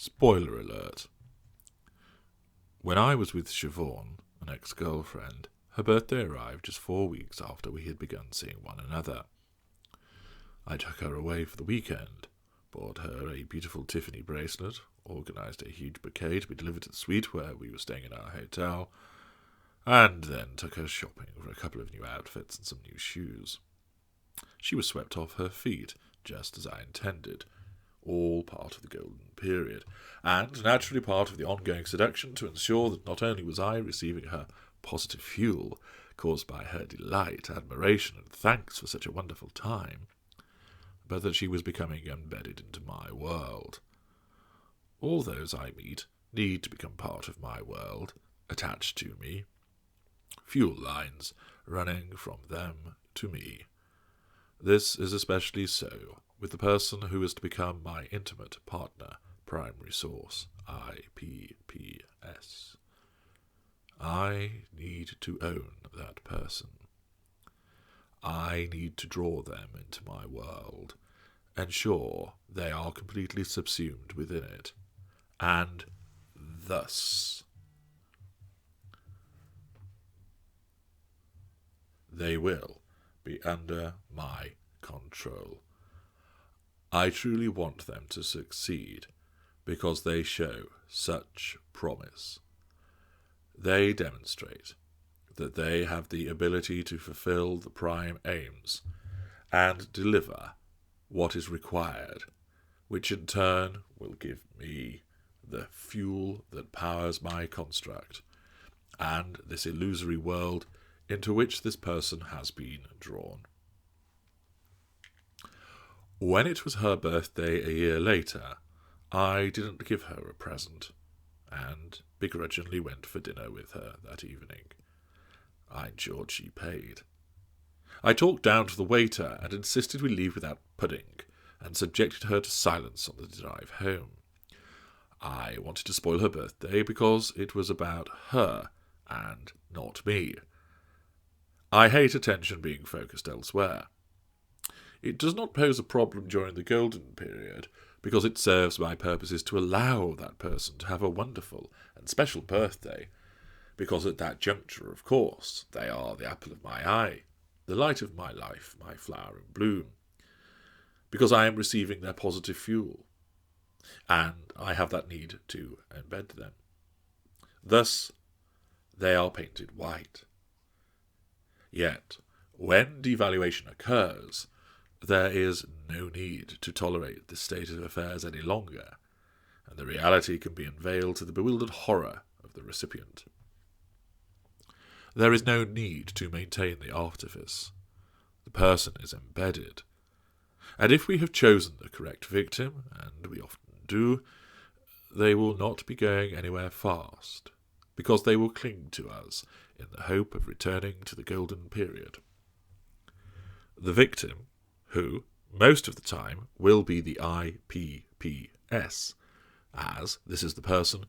Spoiler alert. When I was with Siobhan, an ex-girlfriend, her birthday arrived just 4 weeks after we had begun seeing one another. I took her away for the weekend, bought her a beautiful Tiffany bracelet, organised a huge bouquet to be delivered to the suite where we were staying in our hotel, and then took her shopping for a couple of new outfits and some new shoes. She was swept off her feet, just as I intended, all part of the golden period, and naturally part of the ongoing seduction to ensure that not only was I receiving her positive fuel caused by her delight, admiration, and thanks for such a wonderful time, but that she was becoming embedded into my world. All those I meet need to become part of my world, attached to me. Fuel lines running from them to me. This is especially so with the person who is to become my intimate partner, primary source, IPPS. I need to own that person. I need to draw them into my world, ensure they are completely subsumed within it, and thus they will be under my control. I truly want them to succeed because they show such promise. They demonstrate that they have the ability to fulfill the prime aims and deliver what is required, which in turn will give me the fuel that powers my construct and this illusory world into which this person has been drawn. When it was her birthday a year later, I didn't give her a present, and begrudgingly went for dinner with her that evening. I ensured she paid. I talked down to the waiter and insisted we leave without pudding, and subjected her to silence on the drive home. I wanted to spoil her birthday because it was about her and not me. I hate attention being focused elsewhere. It does not pose a problem during the golden period, because it serves my purposes to allow that person to have a wonderful and special birthday, because at that juncture, of course, they are the apple of my eye, the light of my life, my flower in bloom, because I am receiving their positive fuel, and I have that need to embed them. Thus, they are painted white. Yet, when devaluation occurs, there is no need to tolerate this state of affairs any longer, and the reality can be unveiled to the bewildered horror of the recipient. There is no need to maintain the artifice. The person is embedded, and if we have chosen the correct victim, and we often do, they will not be going anywhere fast, because they will cling to us in the hope of returning to the golden period. The victim, who, most of the time, will be the IPPS, as this is the person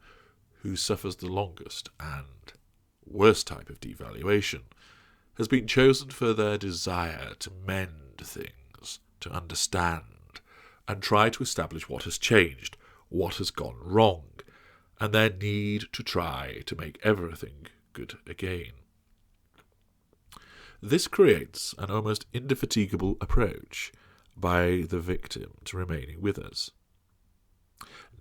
who suffers the longest and worst type of devaluation, has been chosen for their desire to mend things, to understand, and try to establish what has changed, what has gone wrong, and their need to try to make everything good again. This creates an almost indefatigable approach by the victim to remaining with us.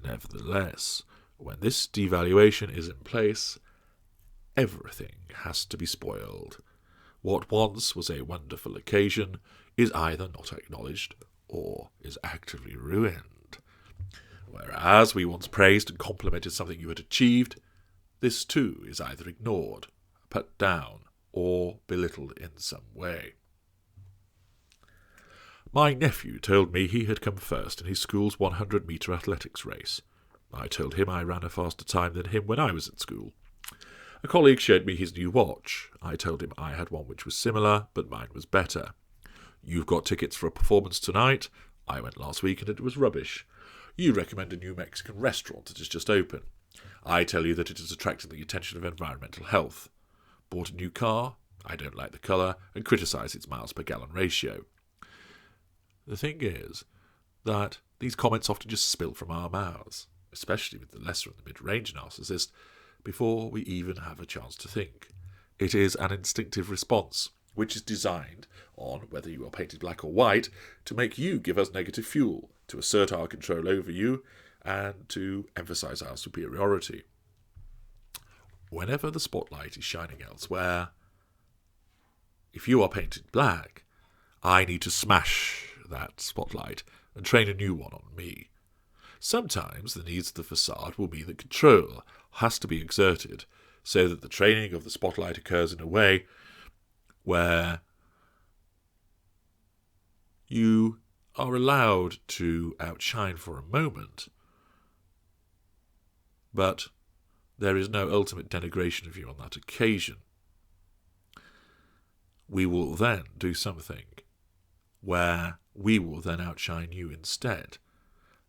Nevertheless, when this devaluation is in place, everything has to be spoiled. What once was a wonderful occasion is either not acknowledged or is actively ruined. Whereas we once praised and complimented something you had achieved, this too is either ignored, put down, or belittled in some way. My nephew told me he had come first in his school's 100-metre athletics race. I told him I ran a faster time than him when I was at school. A colleague showed me his new watch. I told him I had one which was similar, but mine was better. You've got tickets for a performance tonight. I went last week and it was rubbish. You recommend a new Mexican restaurant that is just open. I tell you that it is attracting the attention of environmental health. Bought a new car, I don't like the colour, and criticise its miles per gallon ratio. The thing is that these comments often just spill from our mouths, especially with the lesser and the mid-range narcissist, before we even have a chance to think. It is an instinctive response, which is designed on whether you are painted black or white to make you give us negative fuel, to assert our control over you, and to emphasize our superiority. Whenever the spotlight is shining elsewhere, if you are painted black, I need to smash that spotlight and train a new one on me. Sometimes the needs of the facade will be that control has to be exerted so that the training of the spotlight occurs in a way where you are allowed to outshine for a moment, but there is no ultimate denigration of you on that occasion. We will then do something where we will then outshine you instead,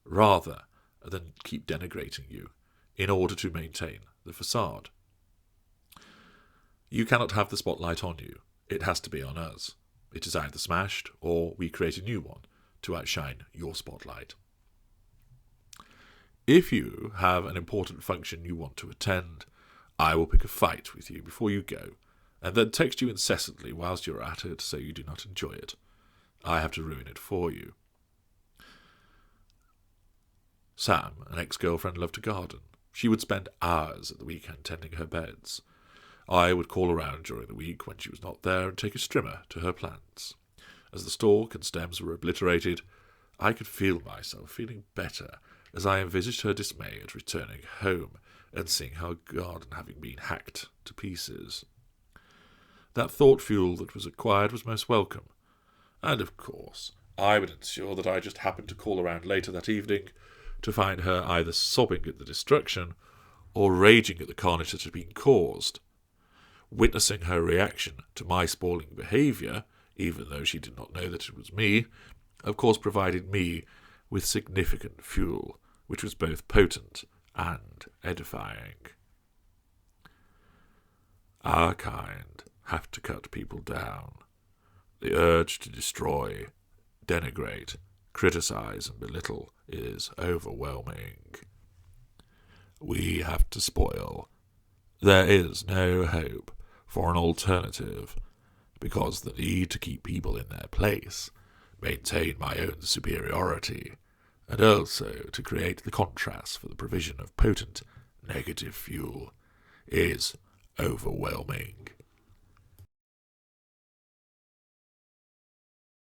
rather than keep denigrating you in order to maintain the facade. You cannot have the spotlight on you. It has to be on us. It is either smashed or we create a new one to outshine your spotlight. If you have an important function you want to attend, I will pick a fight with you before you go, and then text you incessantly whilst you're at it so you do not enjoy it. I have to ruin it for you. Sam, an ex-girlfriend, loved to garden. She would spend hours at the weekend tending her beds. I would call around during the week when she was not there and take a strimmer to her plants. As the stalk and stems were obliterated, I could feel myself feeling better as I envisaged her dismay at returning home and seeing her garden having been hacked to pieces. That thought fuel that was acquired was most welcome, and of course I would ensure that I just happened to call around later that evening to find her either sobbing at the destruction or raging at the carnage that had been caused. Witnessing her reaction to my spoiling behaviour, even though she did not know that it was me, of course provided me with significant fuel, which was both potent and edifying. Our kind have to cut people down. The urge to destroy, denigrate, criticise and belittle is overwhelming. We have to spoil. There is no hope for an alternative, because the need to keep people in their place, maintain my own superiority, and also to create the contrast for the provision of potent negative fuel is overwhelming.